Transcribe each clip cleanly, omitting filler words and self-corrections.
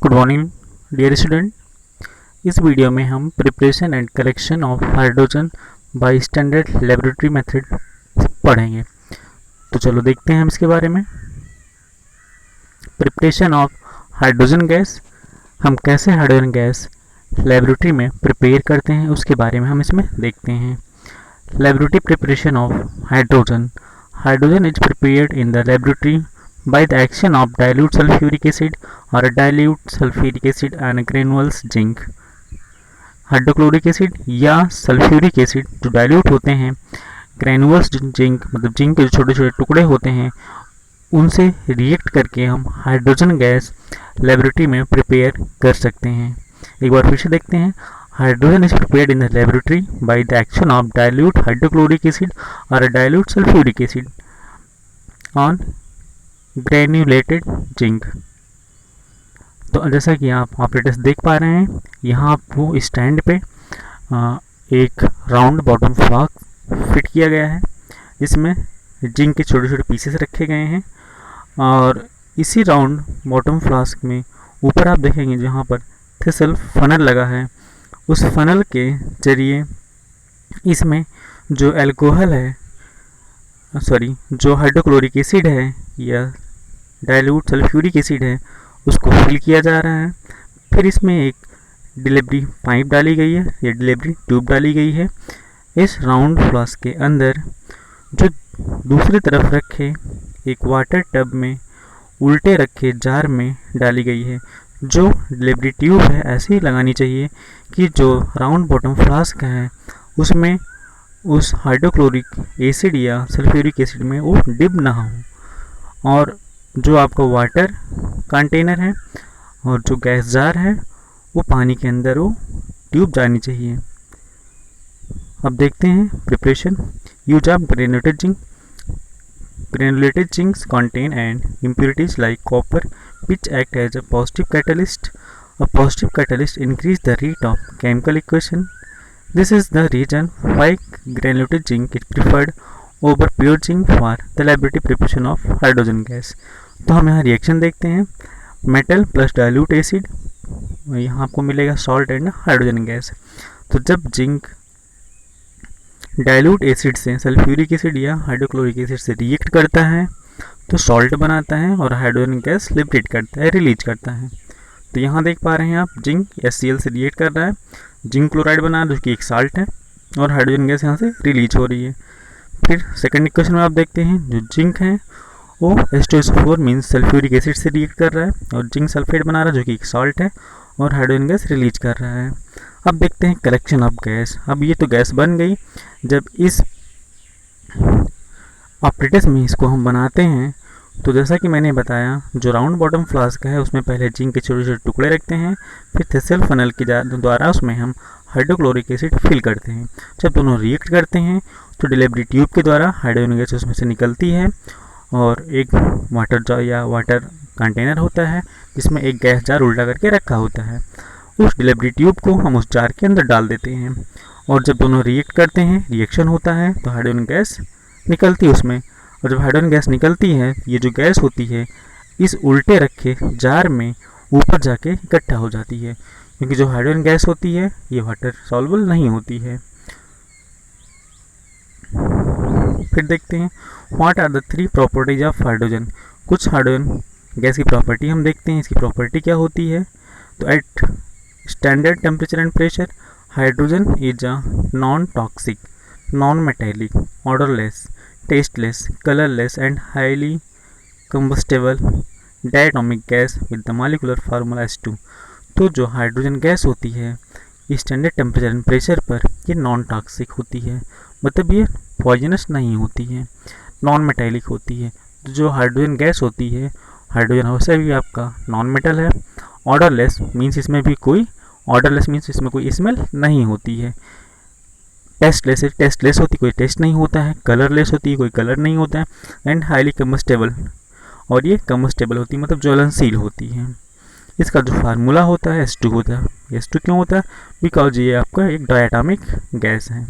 Good morning dear student. इस video में हम preparation and collection of hydrogen by standard laboratory method पढ़ेंगे। तो चलो देखते हैं हम इसके बारे में। प्रिपरेशन ऑफ हाइड्रोजन गैस, हम कैसे हाइड्रोजन गैस लेबोरेटरी में प्रिपेयर करते हैं उसके बारे में हम इसमें देखते हैं। Laboratory preparation of hydrogen, hydrogen is prepared in the laboratory by the action of dilute sulfuric acid or a dilute sulfuric acid and granules zinc। Hydrochloric acid या सल्फ्यूरिक एसिड जो डाइल्यूट होते हैं, ग्रेनुअल्स जिंक मतलब zinc के जो छोटे छोटे टुकड़े होते हैं उनसे रिएक्ट करके हम हाइड्रोजन गैस लेबोरेटरी में प्रिपेयर कर सकते हैं। एक बार फिर से देखते हैं। Hydrogen is prepared in the laboratory by the action of dilute hydrochloric acid और dilute sulphuric acid on granulated zinc. तो जैसा कि आप ऑपरेटर्स देख पा रहे हैं, यहाँ आपको स्टैंड पे एक राउंड बॉटम फ्लास्क फिट किया गया है जिसमें जिंक के छोटे छोटे पीसेस रखे गए हैं और इसी राउंड बॉटम फ्लास्क में ऊपर आप देखेंगे जहाँ पर थिसल फनल लगा है, उस फनल के जरिए इसमें जो अल्कोहल है जो हाइड्रोक्लोरिक एसिड है या डाइल्यूट सल्फ्यूरिक एसिड है उसको फिल किया जा रहा है। फिर इसमें एक डिलीवरी पाइप डाली गई है या डिलीवरी ट्यूब डाली गई है। इस राउंड फ्लास्क के अंदर जो दूसरी तरफ रखे एक वाटर टब में उल्टे रखे जार में डाली गई है। जो डिलीवरी ट्यूब है ऐसे ही लगानी चाहिए कि जो राउंड बॉटम फ्लास्क है उसमें उस हाइड्रोक्लोरिक एसिड या सल्फ्यूरिक एसिड में वो डिप ना हो, और जो आपका वाटर कंटेनर है और जो गैस जार है वो पानी के अंदर वो ट्यूब जानी चाहिए। अब देखते हैं preparation. Use of granulated zinc, granulated zincs contain and impurities like copper which act as a positive catalyst. A positive catalyst increase the rate of chemical equation. This is the reason why granulated zinc is preferred over pure zinc for the laboratory preparation of hydrogen gas। तो हम यहाँ reaction देखते हैं। Metal plus dilute acid, यहाँ आपको मिलेगा salt and hydrogen gas. तो जब जिंक डाइल्यूट एसिड से सल्फ्यूरिक एसिड या हाइड्रोक्लोरिक एसिड से रिएक्ट करता है तो सॉल्ट बनाता है और हाइड्रोजन गैस लिबरेट करता है, रिलीज करता है। तो यहाँ देख पा रहे हैं आप जिंक HCl से रिएक्ट कर रहा है, जिंक क्लोराइड बना रहा है जो कि एक साल्ट है और हाइड्रोजन गैस यहाँ से रिलीज हो रही है। फिर सेकंड इक्वेशन में आप देखते हैं जो जिंक है वो H2SO4 मीन्स सल्फ्यूरिक एसिड से रिएक्ट कर रहा है और जिंक सल्फेट बना रहा है जो कि एक सॉल्ट है और हाइड्रोजन गैस रिलीज कर रहा है। अब देखते हैं कलेक्शन ऑफ गैस। अब ये तो गैस बन गई, जब इस ऑपरेटर्स में इसको हम बनाते हैं तो जैसा कि मैंने बताया जो राउंड बॉटम फ्लास्क है उसमें पहले जिंक के छोटे छोटे टुकड़े रखते हैं, फिर थिसल फनल के द्वारा उसमें हम हाइड्रोक्लोरिक एसिड फिल करते हैं। जब दोनों रिएक्ट करते हैं तो डिलीवरी ट्यूब के द्वारा हाइड्रोजन गैस उसमें से निकलती है और एक वाटर जार या वाटर कंटेनर होता है जिसमें एक गैस जार उल्टा करके रखा होता है। उस डिलीवरी ट्यूब को हम उस जार के अंदर डाल देते हैं और जब दोनों रिएक्ट करते हैं, रिएक्शन होता है तो हाइड्रोजन गैस निकलती है उसमें, और जब हाइड्रोजन गैस निकलती है ये जो गैस होती है इस उल्टे रखे जार में ऊपर जाके इकट्ठा हो जाती है, क्योंकि जो हाइड्रोजन गैस होती है ये वाटर सॉल्युबल नहीं होती है। फिर देखते हैं what are the 3 properties of hydrogen. कुछ हाइड्रोजन गैस की प्रॉपर्टी हम देखते हैं, इसकी प्रॉपर्टी क्या होती है। तो at standard temperature and pressure hydrogen is a non toxic, non metallic, odourless, tasteless, colourless and highly combustible diatomic gas with the molecular formula H2। तो जो हाइड्रोजन गैस होती है स्टैंडर्ड टेम्परेचर एंड प्रेशर पर ये non toxic होती है, मतलब ये पॉइजनस नहीं होती है, नॉन मेटेलिक होती है। तो जो हाइड्रोजन गैस होती है, हाइड्रोजन वैसे भी आपका नॉन मेटल है। ऑर्डरलेस मीन्स इसमें कोई स्मेल नहीं होती है। टेस्टलेस होती, कोई टेस्ट नहीं होता है। कलरलेस होती है, कोई कलर नहीं होता है। एंड हाईली कम्बस्टेबल, और ये कम्बस्टेबल होती है मतलब ज्वलनशील होती है। इसका जो फार्मूला होता है H2 होता है। H2 क्यों होता है? बिकॉज ये आपका एक डायटोमिक गैस है।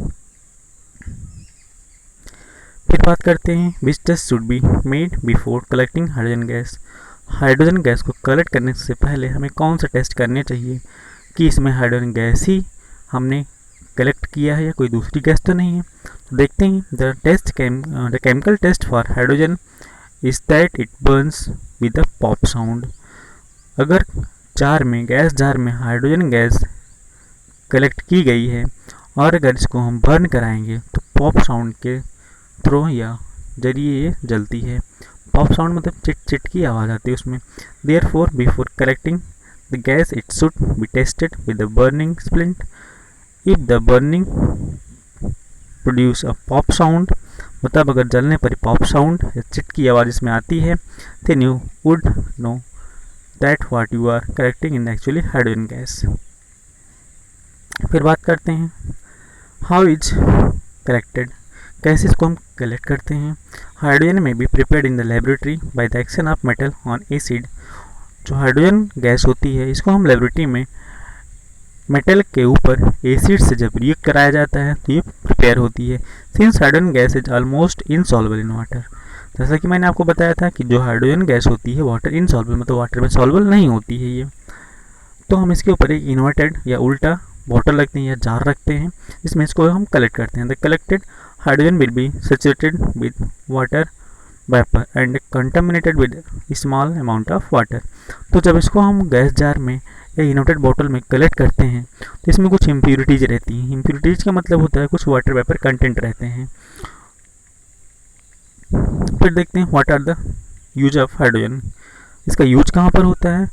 फिर बात करते हैं which test should be made before collecting hydrogen gas. Hydrogen gas को कलेक्ट करने से पहले हमें कौन सा टेस्ट करने चाहिए कि इसमें हाइड्रोजन गैस ही हमने कलेक्ट किया है या कोई दूसरी गैस तो नहीं है। तो देखते हैं the chemical test for hydrogen is that it burns with a pop sound. अगर गैस जार में हाइड्रोजन गैस कलेक्ट की गई है और अगर इसको हम बर्न कराएंगे तो पॉप साउंड के थ्रू या जरिए ये जलती है। पॉप साउंड मतलब चिट चिट की आवाज़ आती है उसमें। Therefore before collecting the gas it should be tested with the burning splint. If the burning produce a pop sound, मतलब अगर जलने पर पॉप साउंड या चिट की आवाज़ इसमें आती है, then you would know that what you are collecting in actually hydrogen gas. फिर बात करते हैं हाउ इज कलेक्टेड, कैसे इसको हम कलेक्ट करते हैं। हाइड्रोजन में be prepared in the laboratory by the action of metal on acid. जो हाइड्रोजन गैस होती है इसको हम लेबोरेटरी में मेटल के ऊपर एसिड से जब रिएक्ट कराया जाता है तो ये प्रिपेयर होती है। Since hydrogen gas is almost insoluble in water, जैसा कि मैंने आपको बताया था कि जो हाइड्रोजन गैस होती है वाटर इनसॉल्युबल, मतलब वाटर में सॉल्युबल नहीं होती है ये। तो हम इसके ऊपर एक इन्वर्टेड या उल्टा बॉटल रखते हैं या जार रखते हैं, जिसमें इसको हम कलेक्ट करते हैं। The collected hydrogen will be saturated with water vapour and contaminated with small amount of water. तो जब इसको हम गैस जार में या इन्वर्टेड बॉटल में कलेक्ट करते हैं तो इसमें कुछ इम्प्यूरिटीज रहती हैं। इम्प्यूरिटीज का मतलब होता है कुछ वाटर वेपर कंटेंट रहते हैं। फिर देखते हैं what are the use of hydrogen, इसका यूज कहाँ पर होता है।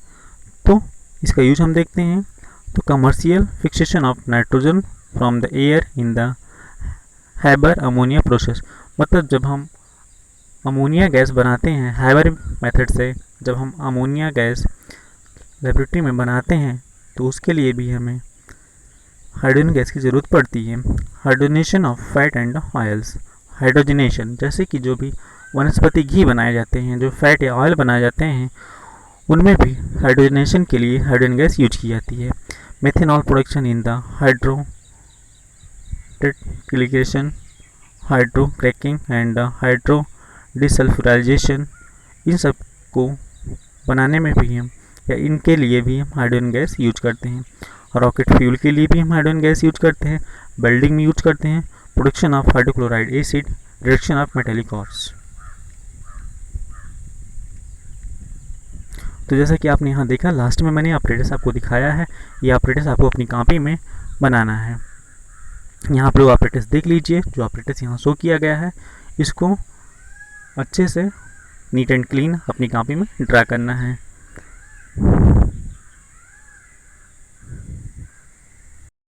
तो इसका यूज हम देखते हैं तो commercial fixation of nitrogen from the air in the Haber ammonia process, मतलब जब हम अमोनिया गैस बनाते हैं हैबर मेथड से, जब हम अमोनिया गैस लेबोरेटरी में बनाते हैं तो उसके लिए भी हमें हाइड्रोजन गैस की ज़रूरत पड़ती है। Hydrogenation of fat and oils, hydrogenation जैसे कि जो भी वनस्पति घी बनाए जाते हैं, जो फैट या ऑयल बनाए जाते हैं, उनमें भी हाइड्रोजनेशन के लिए हाइड्रोजन गैस यूज की जाती है। Methanol production in the hydrotreating, hydro cracking and hydro desulphurisation, इन सब को बनाने में भी हम या इनके लिए भी हम हाइड्रोजन गैस यूज करते हैं। रॉकेट फ्यूल के लिए भी हम हाइड्रोजन गैस यूज करते हैं, वेल्डिंग में यूज करते हैं, production of hydrochloride acid, reduction of metallic ores. तो जैसा कि आपने यहाँ देखा, लास्ट में मैंने ऑपरेटर्स आपको दिखाया है, ये ऑपरेटर्स आपको अपनी कॉपी में बनाना है। यहाँ पर ऑपरेटर्स देख लीजिए, जो ऑपरेटर्स यहाँ शो किया गया है इसको अच्छे से नीट एंड क्लीन अपनी कॉपी में ड्रा करना है।